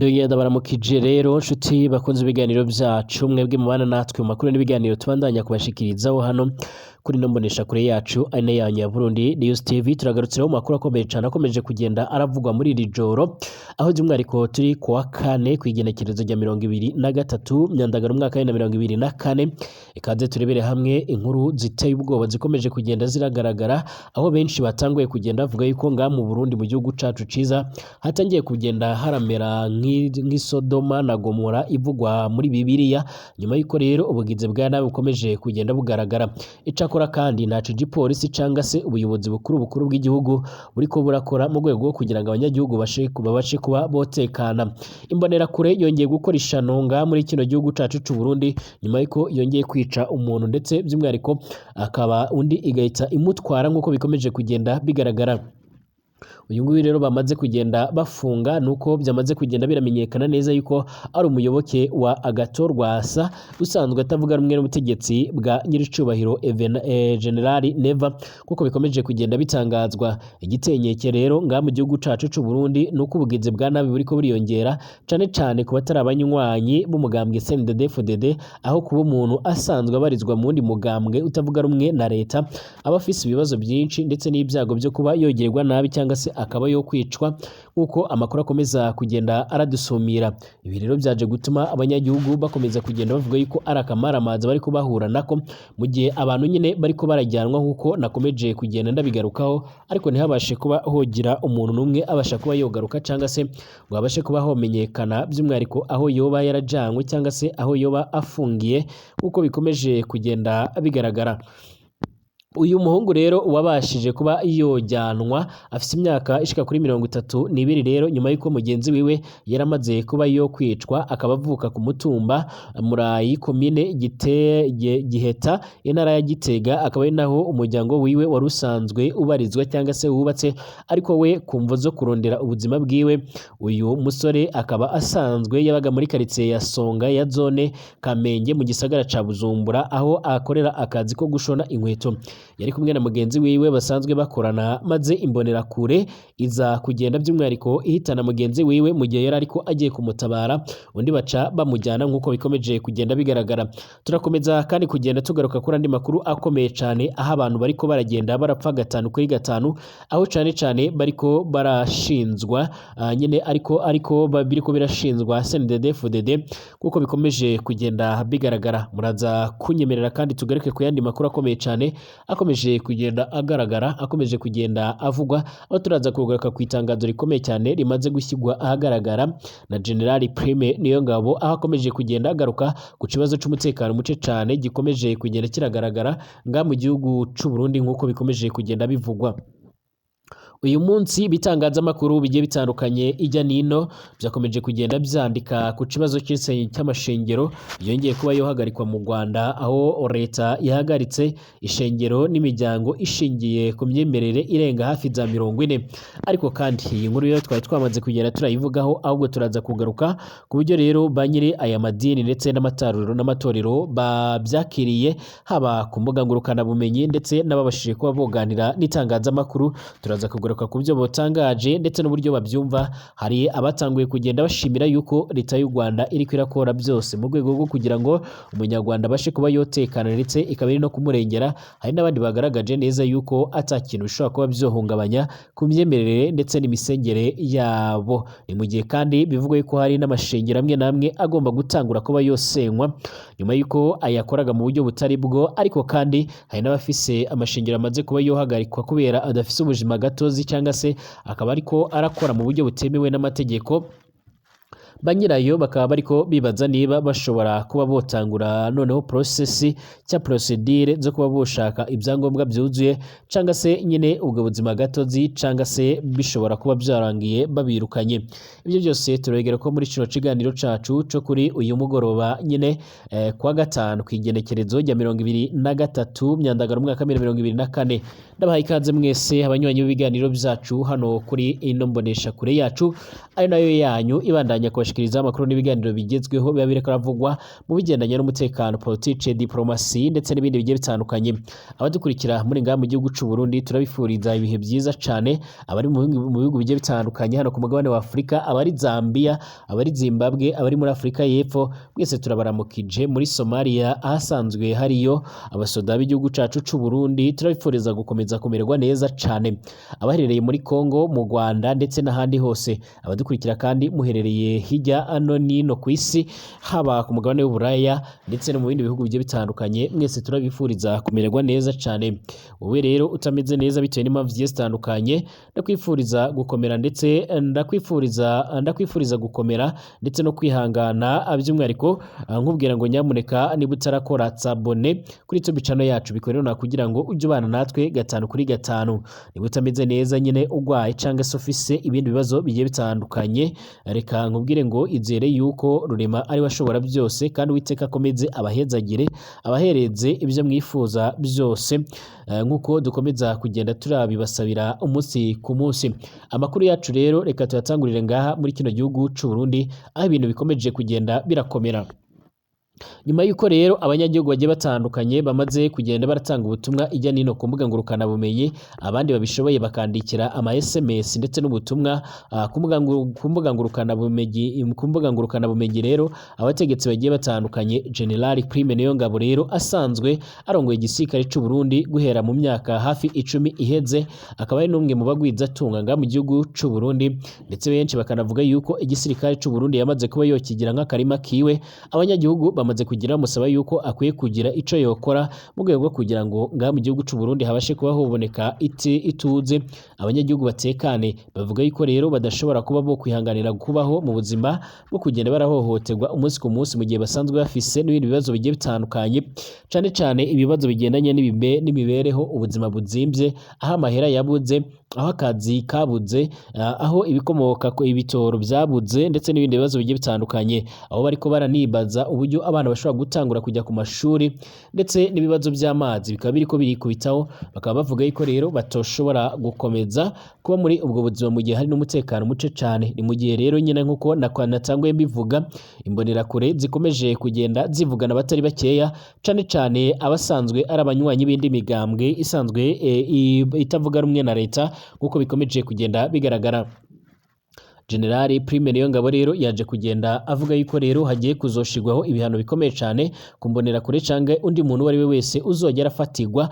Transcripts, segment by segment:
Dogenda baramukije rero nshuti bakunze ibiganiro byacu mwebwe mubana natwe mu makuru n'ibiganiro tubandanya kubashikirizaho hano kuri no mbonesha kure yacu ane yanyu ya Burundi News TV turagarutsiraho mu makuru akomeye cyane akomeje kugenda aravugwa muri iri joro aho by'umwihariko turi ku wa kane ku igenekerezo rya 2023 myandagaro umwaka wa 2024 ikaze turebere hamwe inkuru ziteye ubwoba zikomeje kugenda ziragaragara aho benshi batanguye kugenda bavuga yuko nga mu Burundi mu gihugu cacu ciza hatangiye kugenda haramera nk'Isodoma na Gomora ivugwa muri Bibiliya nyuma yuko rero ubugize bwa nabi bukomeje kugenda bugaragara icakora kandi ntaco gipolisi canga se ubuyobozi bukuru bw'igihugu buriko burakora mu rwego rwo kugira ngo abanyagihugu babashe kuba botekana imbonera kure yongeye gukora ishanonga muri kino gihugu cacu c'u Burundi nyuma yuko yongeye kwica umuntu ndetse by'umwihariko akaba undi igahita imutwara nk'uko bikomeje kugenda bigaragara. Uyu nguyu rero bamaze kugenda bafunga nuko byamaze kugenda biramenyekana neza yuko ari umuyoboke wa Agathon Rwasa usanzwe atavuga rumwe n'ubutegetsi bwa nyiricubahiro General Neva kuko bikomeje kugenda bitangazwa igitenyeke rero nga mu gihugu cacu c'u Burundi nuko ubugizi bwa nabi buriko buriyongera cane ku batari abanywanyi b'umugambwe CNDD-FDD aho kuba umuntu asanzwe abarizwa mu wundi mugambwe utavuga rumwe na leta abafise ibibazo byinshi ndetse n'ibyago byo kuba yogerwa nabi cyangwa se akaba yo kwicwa nkuko amakuru akomeza kugenda aradusumira. Ibi rero byaje gutuma abanyagihugu bakomeza kugenda bavuga yuko ari akamaramaza bariko bahura nako mu gihe abantu nyine bariko barajyanwa nkuko nakomeje kugenda ndabigarukaho ariko ntihabashe kuba hogira umuntu numwe abasha kuba yogaruka cyangwa se ngo abashe kuba homenyekana by'umwihariko aho yoba yarajanywe cyangwa se aho yoba afungiye nkuko bikomeje kugenda bigaragara. Uyu muhungu rero wabashije kuba yojyanwa afite imyaka ishika kuri 32 rero nyuma yuko mugenzi wiwe yaramaze kuba yo kwicwa akaba avuka ku mutumba Murayi komine Giheta intara ya Gitega akaba ari naho umuryango wiwe warusanzwe ubarizwa cyangwa se wubatse ariko we kumvo zo kurondera ubuzima bwiwe uyu musore akaba asanzwe yabaga muri quartier ya Songa ya zone Kamenge mu gisagara ca Bujumbura aho akorera akazi ko gushona inkweto yari kumwe na mugenzi wiwe basanzwe bakorana maze imbonera kure iza kugenda by'umwihariko ihitana mugenzi wiwe mu gihe yari ariko agiye kumutabara undi baca bamujyana nk'uko bikomeje kugenda bigaragara. Turakomeza kandi kugenda tugaruka kuri andi makuru akomeye cyane aho abantu bariko baragenda barapfa 5 aho cyane bariko barashinzwa nyine ariko biriko birashinzwa CNDD-FDD kuko bikomeje kugenda bigaragara. Muraza kunyemerera kandi tugaruke ku yandi makuru akomeye cyane akomeje kugenda agaragara akomeje kugenda avugwa aho turaza kugaruka ku itangazo rikomeye cyane rimaze gushyirwa ahagaragara na General Prime Niyongabo aho akomeje kugenda agaruka ku kibazo cy'umutekano muce cyane gikomeje kugenda kiragaragara nga mu gihugu c'u Burundi nkuko bikomeje kugenda bivugwa. Uyu munsi bitangazamakuru bigiye bitandukanye ijya nino byakomeje kugenda byandika ku kibazo cy'amashengero yongeye kuba yohagarikwa mu Rwanda aho leta yahagaritse ishengero n'imiryango ishingiye ku myemerere irenga hafi za 40 ariko kandi iyi nkuru yo twari twamaze kugera turayivugaho ahubwo turaza kugaruka ku buryo rero banyire aya madini ndetse n'amatorero babyakiriye haba ku mbuga ngurukana bumenyi ndetse n'ababashije kuba boganira n'itangazamakuru turaza kugaruka ku byo botangaje ndetse n'uburyo babyumva. Hari abatanguye kugenda bashimira yuko leta y'u Rwanda iri kwirakora byose mu rwego rwo kugira ngo umunyarwanda bashe kuba yotekana ndetse ikaba iri no kumurengera. Hari n'abandi bagaragaje neza yuko atakintu bishobora kuba byohungabanya ku myemerere ndetse n'imisengere yabo. Ni mu gihe kandi bivugwa yuko hari n'amashengero amwe namwe agomba gutangura kuba yosenywa nyuma yuko ayakoraga mu buryo butari bwo ariko kandi hari n'abafise amashengero amaze kuba yohagarikwa kubera adafise ubujima gatozi cyangwa se akaba ariko arakora mu buryo butemewe n'amategeko. Banyirayo bakaba bariko bibaza niba bashobora kuba botangura noneho procedure zo kuba boshaka ibyangombwa byuzuye cyangwa se nyine ubwo buzima gatozi cyangwa se bishobora kuba byarangiye babirukanye. Ibyo byose turegera ko muri kino kiganiro cacu cyo kuri uyu mugoroba nyine kwa gatanu ku igenekerezo rya 2023 myandagaro umwaka 2024 ndabahaye ikaze mwese abanywanyi b'ibiganiro byacu hano kuri ino mbonesha kure yacu ari nayo yanyu ibandanya ko kubashikiriza amakuru n'ibiganiro bigezweho biba biriko biravugwa mu bigendanye n'umutekano, politike, diplomasi ndetse n'ibindi bigiye bitandukanye. Abadukurikira muri ngaha mu gihugu c'u Burundi turabifuriza ibihe byiza cane, abari mu bihugu bigiye bitandukanye hano ku mugabane wa Afrika, abari Zambia, abari Zimbabwe, abari muri Afrika y'Epfo, mwese turabaramukije. Muri Somalia ahasanzwe hariyo abasoda b'igihugu cacu c'u Burundi, turabifuriza gukomeza kumererwa neza cane. Abaherereye muri Kongo, mu Rwanda ndetse n'ahandi hose, abadukurikira kandi muherereye hirya ano nino ku isi, haba ku mugabane w'Uburaya ndetse no mu bindi bihugu bigiye bitandukanye, mwese turabifuriza kumererwa neza cane. Wowe rero utameze neza bitewe n'impamvu zigiye zitandukanye, ndakwifuriza gukomera ndetse ndakwifuriza gukomera ndetse no kwihangana, by'umwihariko nkubwira ngo nyamuneka niba utarakora sabone kuri YouTube channel yacu, bikorera kugira ngo ujye ubana natwe 5 kuri 5. Niba utameze neza nyine ugwaye cyangwa se ufise ibindi bibazo bigiye bitandukanye, reka nkubwire ngo izere yuko Rurema ari washobora byose, kandi Uwiteka akomeze abahezagire, abahereze ibyo mwifuza byose, nk'uko dukomeza kugenda turabibasabira umunsi ku munsi. Amakuru yacu rero reka tuyatangurire ngaha muri kino gihugu c'u Burundi, aho ibintu bikomeje kugenda birakomera. Nyuma yuko rero abanyagihugu bagiye batandukanye bamaze kugenda baratanga ubutumwa ijya nino ku mbuga ngurukana bumenyi, abandi babishoboye bakandikira ama SMS ndetse n'ubutumwa ku mbuga ngurukana bumenyi rero abategetsi bagiye batandukanye. General Prime Niyongabo rero asanzwe arongoye igisirikare c'u Burundi guhera mu myaka hafi 10 iheze, akaba ari n'umwe mu bagwiza tunga nga mu gihugu c'u Burundi, ndetse benshi bakanavuga yuko igisirikare c'u Burundi yamaze kuba yokigira nk'akarima kiwe. Abanyagihugu bamaze kugira musaba yuko akwiye kugira ico yokora mu rwego rwo kugira ngo ngaha mu gihugu c'u Burundi habashe kuba hoboneka ituze, abanyagihugu batekane. Bavuga yuko rero badashobora kuba bo kwihanganira kubaho mu buzima bwo kugenda barahohoterwa umunsi ku munsi, mu gihe basanzwe bafise n'ibindi bibazo bigiye bitandukanye, cane cane ibibazo bigendanye n'imibereho, ubuzima buzimvye, aho amahera yabuze, aho akazi kabuze, aho ibikomoka ko ibitoro byabuze, ndetse n'ibindi bibazo bigiye bitandukanye, aho bariko baranibaza uburyo abana bashobora gutangura kujya ku mashuri, ndetse n'ibibazo by'amazi bikaba biriko birikubitaho. Bakaba bavuga yuko rero batoshobora gukomeza kuba muri ubwo buzima mu gihe hari n'umutekano muce cane. Ni mu gihe rero nyine nk'uko natanguye mbivuga, imbonerakure zikomeje kugenda zivugana batari bakeya, cane cane abasanzwe ari abanywanyi b'indi migambwe isanzwe itavuga rumwe na leta, nk'uko bikomeje kugenda bigaragara. General Prime Niyongabo rero yaje kugenda avuga yuko rero hagiye kuzoshirwaho ibihano bikomeye cyane kumbonera kure canke undi muntu wari we wese uzogera afatirwa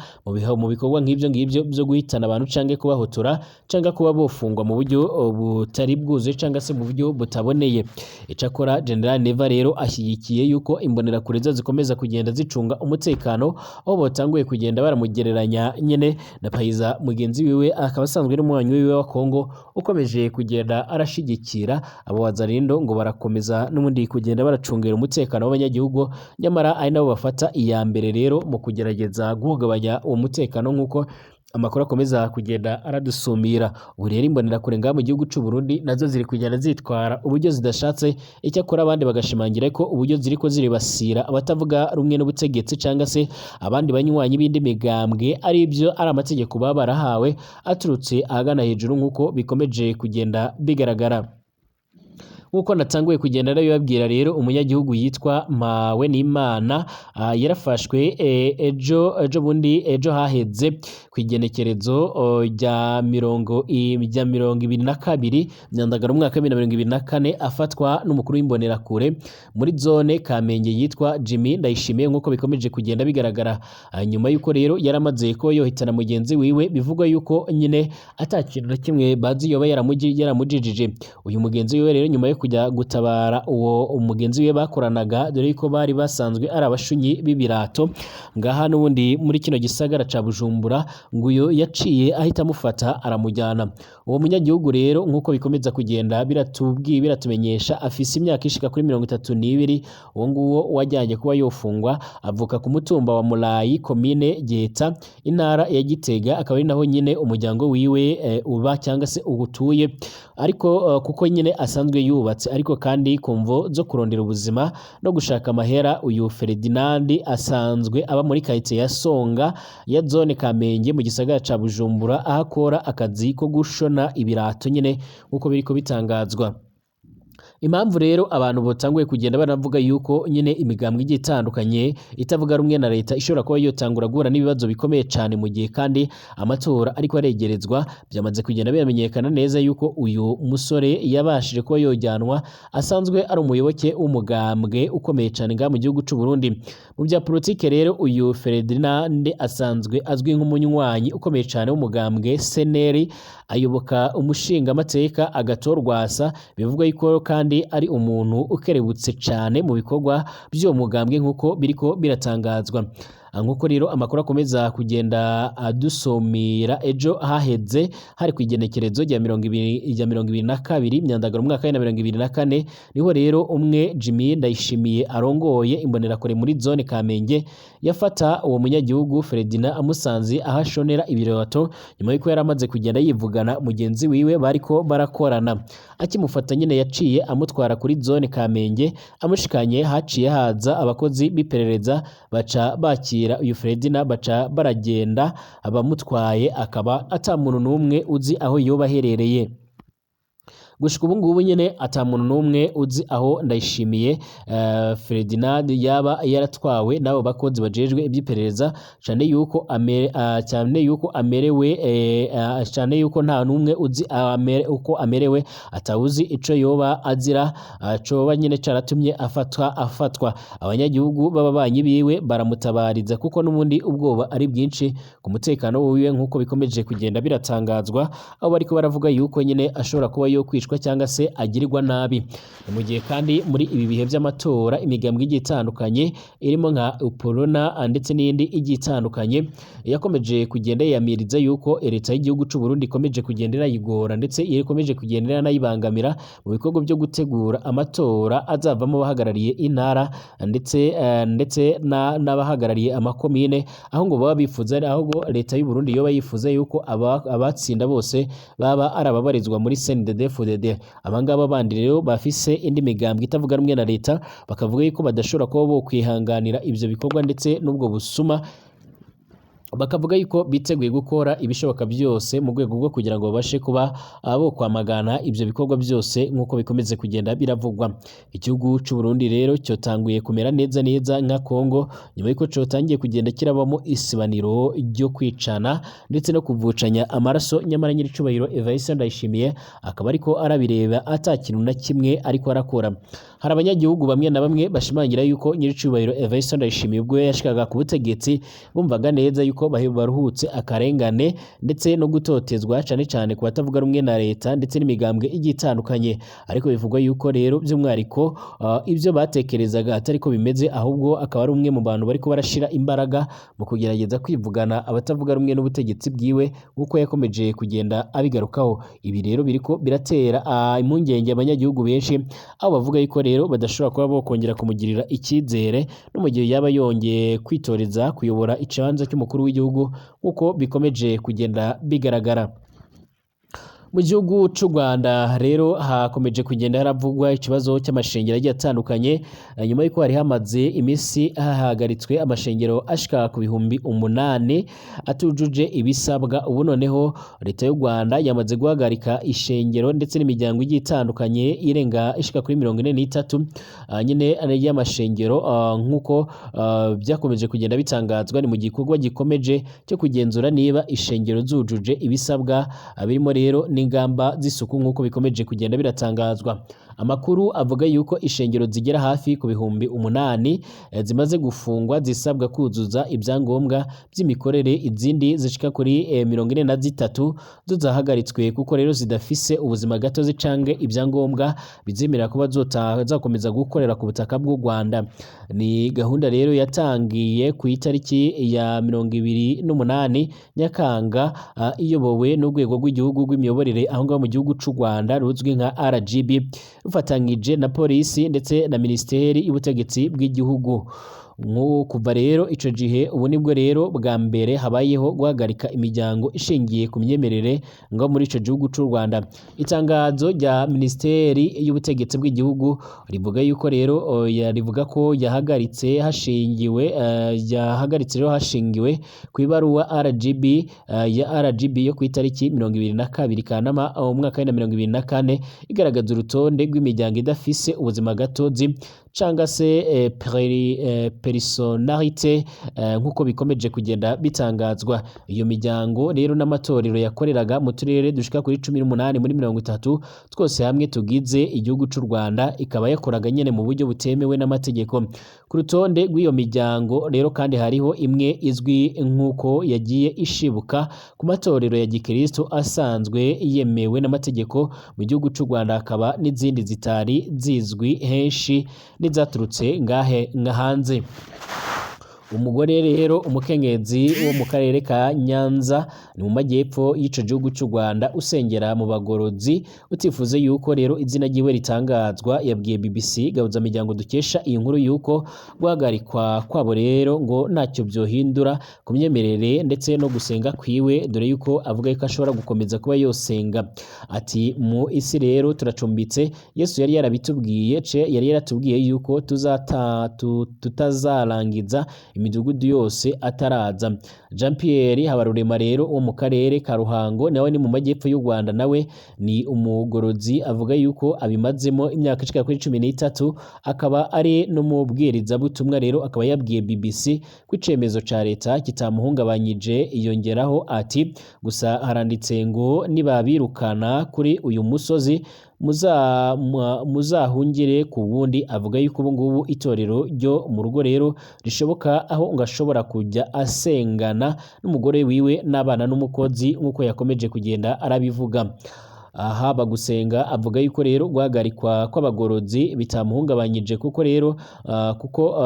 mu bikorwa nk'ibyo ngibyo byo guhitana abantu canke kubahotora canke kuba bofungwa mu buryo butari bwuzuye canke se mu buryo butaboneye. Icakora General Neva rero ashyigikiye yuko imbonera kure zikomeza kugenda zicunga umutekano, aho botanguye kugenda baramugereranya nyene na Payiza mugenzi wiwe, akaba asanzwe n'umunywanyi wiwe wa Kongo, ukomeje kugenda arashigikira abo wazarindo ngo barakomeza n'ubundi kugenda baracungera umutekano w'abanyagihugu, nyamara ari nabo bafata iya mbere rero mu kugerageza guhungabanya uwo mutekano, nk'uko amakuru akomeza kugenda aradusumira. Ubu rero imbonerakure ngaha mu gihugu c'u Burundi nazo ziri kugenda zitwara uburyo zidashatse, icyakora abandi bagashimangira ko uburyo ziriko ziribasira abatavuga rumwe n'ubutegetsi cyangwa se abandi banywanyi b'indi migambwe ari amategeko baba barahawe aturutse ahagana hejuru, nk'uko bikomeje kugenda bigaragara. Nk'uko natanguye kugenda ndabibabwira rero, umunyagihugu yitwa Mawenimana yarafashwe ejo haheze kw'igenekerezo rya 22 Myandagaro umwaka 2024, afatwa n'umukuru w'imbonerakure muri zone Kamenge yitwa Jimmy Ndayishimiye, nk'uko bikomeje kugenda bigaragara. Nyuma yuko rero yaramaze ko yohitana mugenzi wiwe, bivugwa yuko nyine atakintu na kimwe bazi yoba yaramujijije. Uyu mugenzi wiwe rero nyuma yo kujya gutabara uwo umugenzi we bakoranaga, dore ko bari basanzwe ari abashunyi b'ibirato ngaha n'ubundi muri kino gisagara ca Bujumbura, nguyo yaciye ahita amufata aramujyana. Uwo munyagihugu rero nk'uko bikomeza kugenda biratumenyesha, afise imyaka ishika kuri 32. Uwo nguwo wajyanye kuba yofungwa avuka ku mutumba wa Mulayi, komine Geta, intara ya Gitega, akaba ari naho nyine umuryango wiwe uba cyangwa se ugutuye, ariko kuko nyine asanzwe yubatse, ariko kandi kumvo zo kurondera ubuzima no gushaka amahera, uyu Ferdinand asanzwe aba muri quartier ya Songa ya zone Kamenge mu gisagara ca Bujumbura, ahakora akazi ko gushona ibirato nyine nk'uko biriko bitangazwa. Impamvu rero abantu botanguye kugenda banavuga yuko nyine imigambwe igiye itandukanye itavuga rumwe na leta ishobora kuba yotangura guhura n'ibibazo bikomeye cyane mu gihe kandi amatora ariko aregerezwa, byamaze kugenda biramenyekana neza yuko uyu musore yabashije kuba yojyanwa asanzwe ari umuyoboke w'umugambwe ukomeye cyane ngaha mu gihugu cy'u Burundi. Mu bya politike rero uyu Ferdinand asanzwe azwi nk'umunywanyi ukomeye cyane w'umugambwe CNL, ayoboka umushinga amateka Agathon Rwasa, bivugwa yuko kandi ari umuntu ukerebutse cyane mu bikorwa by'uwo mugambwe nk'uko biriko biratangazwa. Nk'uko rero amakuru akomeza kugenda adusomira, ejo haheze hari ku igenekerezo rya 2022 Myandagaro mu mwaka wa 2024 niho rero umwe Jimmy Ndayishimiye arongoye imbonerakure muri zone Kamenge yafata uwo munyagihugu Ferdinand amusanze ahashonera ibirato nyuma yuko yari amaze kugenda yivugana mugenzi wiwe bariko barakorana. Akimufata nyine yaciye amutwara kuri zone Kamenge, amushikanye haciye haza abakozi biperereza baca bakira uyu Ferdinand baca baragenda, abamutwaye akaba atamuntu n'umwe uzi aho yoba aherereye. Gushika ubu ngubu nyine ata muntu n'umwe uzi aho Ndayishimiye Ferdinand yaba yaratwawe n'abo bakozi bajejwe iby'iperereza, cyane yuko nta n'umwe uzi uko amerewe, atawuzi ico yoba azira, coba nyine caratumye afatwa. Abanyagihugu b'ababanyi biwe baramutabariza kuko n'ubundi ubwoba ari bwinshi ku mutekano wiwe nk'uko bikomeje kugenda biratangazwa, aho bariko baravuga yuko nyine ashobora kuba yo kwishwa cyangwa se agirirwa nabi. Mu gihe kandi muri ibi bihe by'amatora imigambwe igiye itandukanye irimo nka Uporona ndetse n'indi igiye itandukanye yakomeje kugenda yamiriza yuko leta y'igihugu cy'u Burundi ikomeje kugendera yigora ndetse ikomeje kugendera nayibangamira mu bikorwa byo gutegura amatora azavamo abahagarariye intara ndetse n'abahagarariye amakomine, aho ngo baba bifuza ahubwo leta y'u Burundi yoba yifuza yuko abatsinda bose baba arababarizwa muri CNDD-FDD. Abangaba bandi rero bafise indi migambwe itavuga rumwe na leta bakavuga yuko badashobora kuba bo kwihanganira ivyo bikorwa ndetse n'ubwo busuma, bakavuga yuko biteguye gukora ibishoboka byose mu rwego rwo kugira ngo babashe kuba abo kwamagana ivyo bikorwa byose nk'uko bikomeze kugenda biravugwa. Igihugu cy'u Burundi rero cyotanguye kumera neza nka Kongo nyuma yuko cyotangiye kugenda kirabamo isibaniro ryo kwicana ndetse no kuvucanya amaraso, nyamara nyiricubahiro Evariste Ndayishimiye akaba ariko arabireba atakintu na kimwe ariko arakora. Hari abanyagihugu bamwe na bamwe bashimangira yuko nyiricubahiro Evariste Ndayishimiye ubwo yashikaga ku butegetsi bumvaga neza yuko baruhutse akarengane ndetse no gutotezwa cyane cyane ku batavuga rumwe na leta ndetse n'imigambwe igiye itandukanye, ariko bivugwa yuko rero by'umwariko ibyo batekerezaga atari ko bimeze, ahubwo akaba ari umwe mu bantu bariko barashira imbaraga mu kugerageza kwivugana abatavuga rumwe n'ubutegetsi bwiwe nk'uko yakomeje kugenda abigarukaho. Ibi rero biriko biratera impungenge abanyagihugu benshi, aho bavuga yuko rero badashobora kuba bokongera kumugirira icyizere no mu gihe yaba yongeye kwitoreza kuyobora ikibanza cy'umukuru w'igihugu nk'uko bikomeje kugenda bigaragara. Mu gihugu cy'u Rwanda rero hakomeje kugenda haravugwa ikibazo cy'amashengero agiye atandukanye nyuma y'uko hari hamaze iminsi hahagaritswe amashengero ashika ku 8,000 atujuje ibisabwa. Ubu noneho leta y'u Rwanda yamaze guhagarika ishengero ndetse n'imiryango igiye itandukanye irenga ishika kuri 43 nyine y'amashengero nk'uko byakomeje kugenda bitangazwa. Ni mu gikorwa gikomeje cyo kugenzura niba ishengero zujuje ibisabwa birimo rero n'ingamba z'isuku nk'uko bikomeje kugenda biratangazwa. Amakuru avuga yuko ishengero zigera hafi ku 8,000 zimaze gufungwa zisabwa kuzuza ibyangombwa by'imikorere, izindi zishika kuri 43 zo zahagaritswe kuko rero zidafise ubuzima gatozi canke ibyangombwa bizimira kuba zakomeza gukorera ku butaka bw'u Rwanda. Ni gahunda rero yatangiye ku itariki ya 28 Nyakanga iyobowe n'urwego rw'igihugu rw'imiyoborere aho ngaho mu gihugu cy'u Rwanda ruzwi nka RGB rufatanyije na polisi ndetse na Minisiteri y'ubutegetsi bw'igihugu. kuva rero ico gihe ubu nibwo rero bwa mbere habayeho guhagarika imiryango ishingiye ku myemerere ngo muri ico gihugu c'u Rwanda. Itangazo rya Minisiteri y'Ubutegetsi bw'igihugu rivuga yuko rero rivuga ko yahagaritse rero hashingiwe ku ibaruwa RGB yo ku itariki 22 Kanama umwaka wa 2024 igaragaza urutonde rw'imiryango idafise ubuzima gatozi canga se personalite nk'uko bikomeje kugenda bitangazwa. Iyo miryango rero n'amatorero yakoreraga mu turere dushika kuri 18 muri 30 twose hamwe tugize igihugu c'u Rwanda ikaba yakoraga nyene mu buryo butemewe n'amategeko. Ku rutonde rw'iyo miryango rero kandi hariho imwe izwi nk'uko yagiye ishibuka ku matorero ya gikristo asanzwe yemewe n'amategeko mu gihugu c'u Rwanda, hakaba n'izindi zitari zizwi henshi n'izaturutse nka hanze. Umugore rero umukenyezi wo mu karere ka Nyanza ni mu majyepfo y'ico gihugu c'u Rwanda usengera mu bagorozi utifuze yuko rero izina ryiwe ritangazwa yabwiye BBC gahuza miryango dukesha iyi nkuru yuko guhagarikwa kwabo rero ngo ntacyo byohindura ku myemerere ndetse no gusenga kwiwe, dore yuko avuga yuko ashobora gukomeza kuba yosenga. Ati mu isi rero turacumbitse, Yesu yari yarabitubwiye yari yaratubwiye yuko tutazarangiza imidugudu yose ataraza. Jean Pierre Habarurema rero wo mu karere ka Ruhango nawe ni mu majyepfo y'u Rwanda, nawe ni umugorozi avuga yuko abimazemo imyaka ishika kuri 13 akaba ari no mu bwirizabutumwa. Rero akaba yabwiye BBC ko icemezo ca leta kitamuhungabanyije, yongeraho ati gusa haranditse ngo nibabirukana kuri uyu musozi muzahungire ku wundi. Avuga yuko ubu ngubu itorero ryo mu rugo rero rishoboka aho ngashobora kujya asengana n'umugore wiwe n'abana n'umukozi nk'uko yakomeje kugenda arabivuga. Aha bagusenga avuga yuko rero guhagarikwa kw'abagorozi bitamuhungabanyije kuko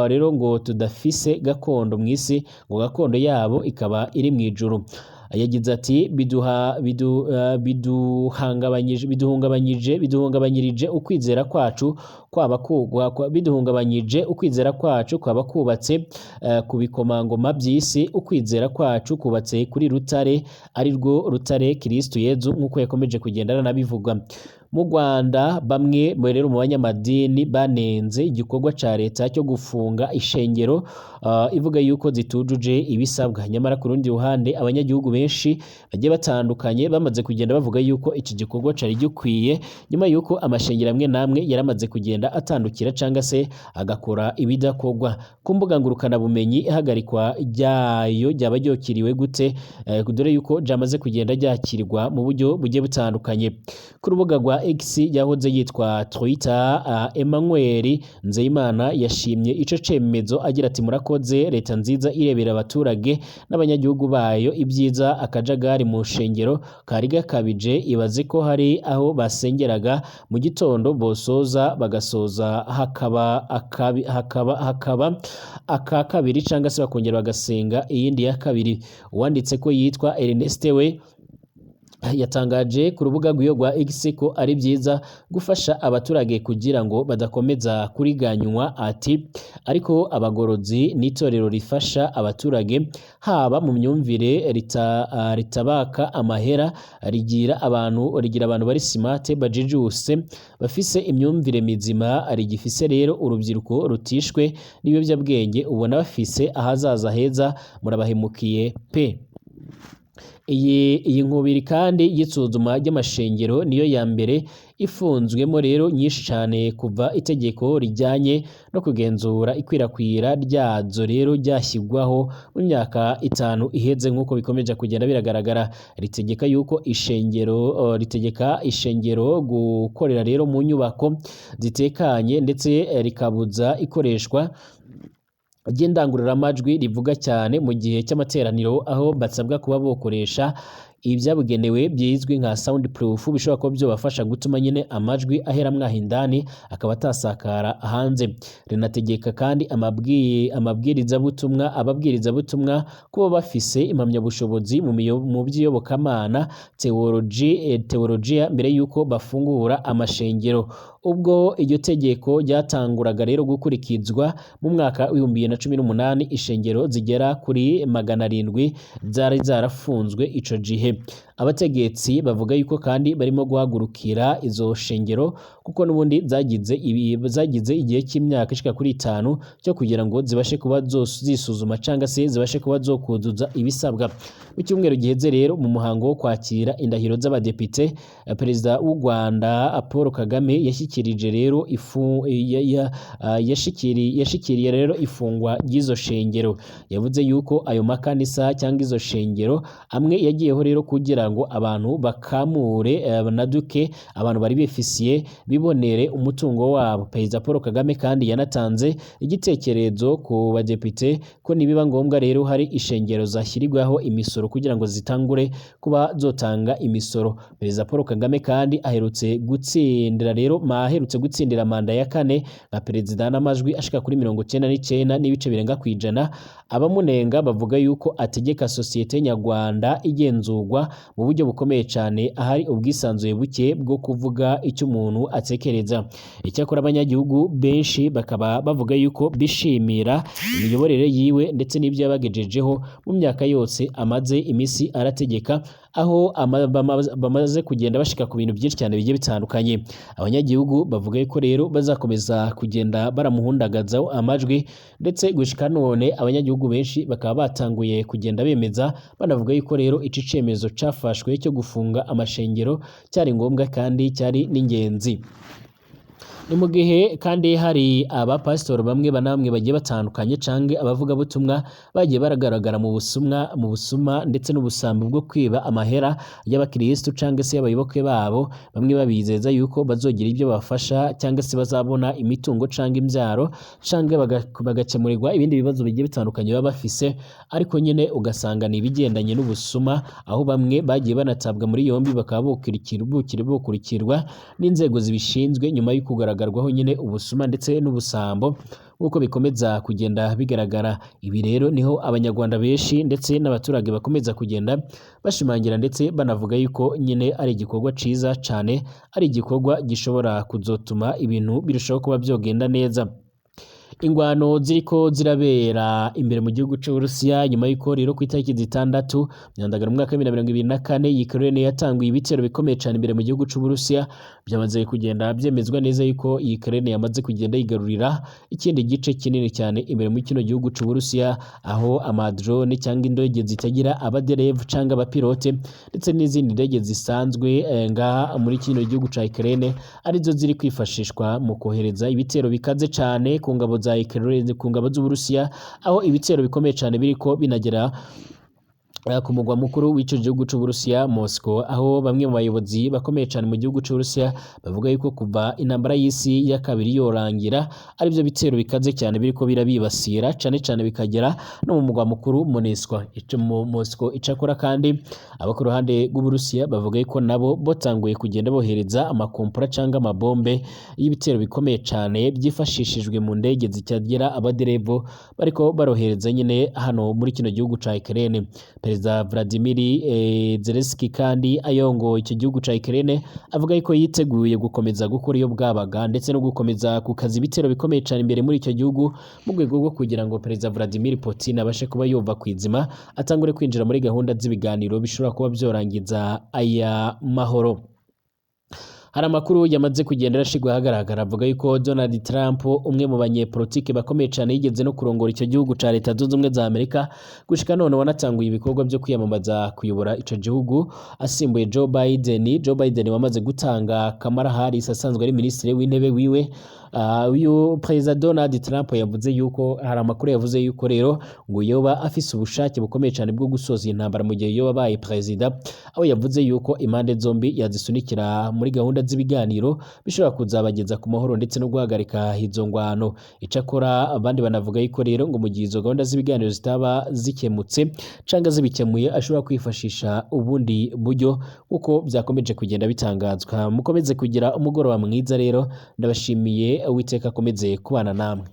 rero ngo tudafise gakondo mw'isi, ngo gakondo yabo ikaba iri mu ijuru. Yagize ati biduhungabanyirije ukwizera kwacu kwaba kubatse ku bikomangoma by'isi, ukwizera kwacu kubatse kuri rutare ari rwo rutare Kristo Yezu nk'uko yakomeje kugenda aranabivuga. Mu Rwanda bamwe rero mu banyamadini banenze igikorwa ca leta cyo gufunga ishengero ivuga yuko zitujuje ibisabwa. Nyamara ku rundi ruhande abanyagihugu benshi bagiye batandukanye bamaze kugenda bavuga yuko iki gikorwa cari gikwiye, nyuma yuko amashengero amwe namwe yaramaze kugenda atandukira canga se agakora ibidakorwa. Ku mbuga ngurukana bumenyi ihagarikwa ryayo ryaba ryokiriwe gute? Dore yuko ryamaze kugenda ryakirirwa mu buryo bugiye butandukanye. Ku rubuga rwa X yahoze yitwa Twitter, Emmanuel Nzeyimana yashimye ico cemezo agira ati murakoze leta nziza irebera abaturage n'abanyagihugu bayo ibyiza. Akajagari mu shengero kari gakabije, ibaze ko hari aho basengeraga mu gitondo bosoza bagasoza hakaba aka kabiri canga se bakongera bagasenga iyindi ya kabiri. Uwanditse ko yitwa Ernest we yatangaje ku rubuga rw'iyo rwa X ko ari byiza gufasha abaturage kugira ngo badakomeza kuriganywa. Ati ariko abagorozi n'itorero rifasha abaturage haba mu myumvire ritabaka amahera, rigira abantu bari smart bajijuse bafise imyumvire mizima, rigifise rero urubyiruko rutishwe n'ibiyobyabwenge ubona bafise ahazaza heza, murabahemukiye pe. Iyi nkubiri kandi y'isuzuma ry'amashengero niyo ya mbere ifunzwemo rero nyinshi cyane kuva itegeko rijyanye no kugenzura ikwirakwira ryazo rero ryashyirwaho mu myaka 5 iheze, nk'uko bikomeje kugenda biragaragara. Ritegeka ishengero gukorera rero mu nyubako zitekanye ndetse rikabuza ikoreshwa ry'indangururamajwi rivuga cyane mu gihe cy'amateraniro, aho basabwa kuba bokoresha ibyabugenewe byizwi nka soundproof bishobora kuba byobafasha gutuma nyine amajwi ahera mwaho indani akaba atasakara hanze. Rinategeka kandi ababwirizabutumwa kuba bafise impamyabushobozi mu by'iyobokamana teologia mbere yuko bafungura amashengero. Ubwo iryo tegeko ryatanguraga rero gukurikizwa mu mwaka w'2018 ishengero zigera kuri 700 zari zarafunzwe ico gihe. Abategetsi bavuga yuko kandi barimo guhagurukira izo shengero kuko nubundi zagize igihe cy'imyaka ishika kuri 5 cyo kugira ngo zibashe kuba zisuzuma cyangwa se zibashe kuba zokuzuza ibisabwa. Mu cyumweru giheze rero mu muhango wo kwakira indahiro z'abadepite, perezida w'u Rwanda Paul Kagame yashyikirije rero yashikiriye rero ifungwa ry'izo shengero. Yavuze yuko ayo makanisa cyangwa izo shengero amwe yagiyeho rero kugira ngo abantu bakamure banaduke abantu bari bifisiye bibonere umutungo wabo. Perezida Paul Kagame kandi yanatanze igitekerezo ku badepite ko nibiba ngombwa rero hari ishengero zashyirirwaho imisoro kugira ngo zitangure kuba zotanga imisoro. Perezida Paul Kagame kandi aherutse gutsindira manda ya 4 nka perezida n'amajwi ashika kuri 99 n'ibice birenga kwijana. Abamunenga bavuga yuko ategeka sosiyete nyarwanda igenzurwa mu buryo bukomeye cyane, ahari ubwisanzuye buke bwo kuvuga icyo umuntu atekereza. Icyakora abanyagihugu benshi bakaba bavuga yuko bishimira imiyoborere yiwe ndetse n'ibyo yabagejejeho mu myaka yose amaze imisi arategeka, aho bamaze kugenda bashika ku bintu byinshi cyane bigiye bitandukanye. Abanyagihugu bavuga yuko rero bazakomeza kugenda baramuhundagazaho amajwi, ndetse gushika none abanyagihugu benshi bakaba batanguye kugenda bemeza banavuga yuko rero ici cemezo cafashwe cyo gufunga amashengero cyari ngombwa kandi cyari n'ingenzi. Ni mu gihe kandi hari abapasitori bamwe banamwe bagiye batandukanye canke abavuga butumwa bagiye baragaragara mu busuma ndetse n'ubusambo bwo kwiba amahera y'abakristo canke se y'abayoboke babo, bamwe babizeza yuko bazogira ibyo bafasha cyangwa se bazabona imitungo canke imbyaro canke bagakemurirwa ibindi bibazo bigiye bitandukanye baba bafise, ariko nyine ugasanga ni ibigendanye n'ubusuma, aho bamwe bagiye banatabwa muri yombi bakaba bokurikirwa n'inzego zibishinzwe nyuma yo kugaragaraho nyine ubusuma ndetse n'ubusambo nk'uko bikomeza kugenda bigaragara. Ibi rero niho abanyarwanda benshi ndetse n'abaturage bakomeza kugenda bashimangira ndetse banavuga yuko nyine ari igikorwa ciza cyane, ari igikorwa gishobora kuzotuma ibintu birushaho kuba byogenda neza. Ingwano ziriko zirabera imbere mu gihugu c'Uburusiya nyuma y'uko rero ku itariki 6 Nyandagara mu mwaka 2024 Ukraine yatanguye ibitero bikomeye cyane imbere mu gihugu c'Uburusiya. Byamaze kugenda byemezwa neza yuko Ukraine yamaze kugenda yigarurira ikindi gice kinini cyane imbere mu kino gihugu c'Uburusiya, aho amadrone cyangwa indege zitagira abaderevu cyangwa abapilote ndetse n'izindi ndege zisanzwe ngaha muri kino gihugu ca Ukraine arizo ziri kwifashishwa mu kohereza ibitero bikaze cyane ku ngabo za Ukraine, ku ngabo z'Uburusiya, aho ibitero bikomeye cyane biriko binagera ku mugwa mukuru w'ico gihugu c'Uburusiya Moscow, aho bamwe mu bayobozi bakomeye cyane mu gihugu c'Uburusiya bavuga yuko kuva intambara y'isi ya kabiri yorangira ari byo bitero bikaze cyane biriko birabibasira cyane bikagera no mu mugwa mukuru Moscow. Icakora kandi abo ku ruhande rw'Uburusiya bavuga yuko nabo botanguye kugenda bohereza amakompora cyangwa amabombe y'ibitero bikomeye cyane byifashishijwe mu ndege zitagira abaderevo bariko barohereza nyine hano muri kino gihugu ca Ukraine. Perezida Vladimir Zelensky kandi ayongo icyo gihugu ca Ukraine avuga yuko yiteguye gukomeza gukora iyo bwabaga ndetse no gukomeza kukaza ibitero bikomeye cyane imbere muri icyo gihugu mu rwego rwo kugira ngo Perezida Vladimir Putin abashe kuba yova kwizima atangure kwinjira muri gahunda z'ibiganiro bishobora kuba byorangiza aya mahoro. Hari amakuru yamaze kugenda arashigwa hagaragara avuga yuko Donald Trump, umwe mu banyepolitike bakomeye cyane yigeze no kurongora icyo gihugu ca Leta Zunze Ubumwe za Amerika, gushika none wanatanguye ibikorwa byo kwiyamamaza kuyobora ico gihugu asimbuye Joe Biden wamaze gutanga Kamala Harris asanzwe ari minisitiri w'intebe wiwe. Uyu Perezida Donald Trump yavuze yuko hari amakuru yavuze yuko rero ngo yoba afise ubushake bukomeye cyane bwo gusoza intambara mu gihe yoba baye perezida, aho yavuze yuko impande zombi yazisunikira muri gahunda gahunda z'ibiganiro bishobora kuzabageza ku mahoro ndetse no guhagarika izo ngwano. Icakora abandi banavuga yuko rero ngo mu gihe izo gahunda z'ibiganiro zitaba zikemutse canke zibikemuye ashobora kwifashisha ubundi buryo uko vyakomeje kugenda bitangazwa. Mukomeze kugira umugoroba mwiza rero, ndabashimiye, Uwiteka akomeze kubana namwe.